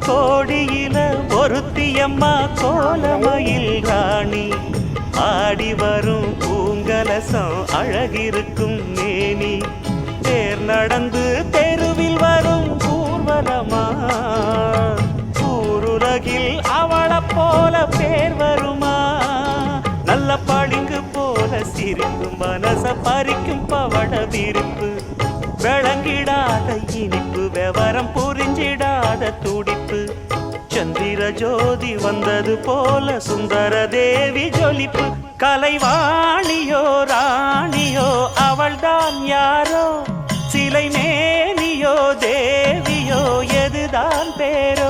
கோடியில ஒருத்தியம்மா கோலமயில் ராணி ஆடி வரும் பூங்கலசம் அழகிருக்கும் மேனி தேர் நடந்து தெருவில் வரும் ஊர்வலமா ஊருலகில் அவளை போல பேர் வருமா நல்ல பளிங்கு போல சிரிக்கும் மனச பறிக்கும் பவள விரிப்பு விளங்கிடாத இனிப்பு விவரம் புரிஞ்சிடாத துடிப்பு சந்திர ஜோதி வந்தது போல சுந்தர தேவி ஜொலிப்பு கலைவாணியோ ராணியோ அவள்தான் யாரோ சிலை மேனியோ தேவியோ எதுதான் பேரோ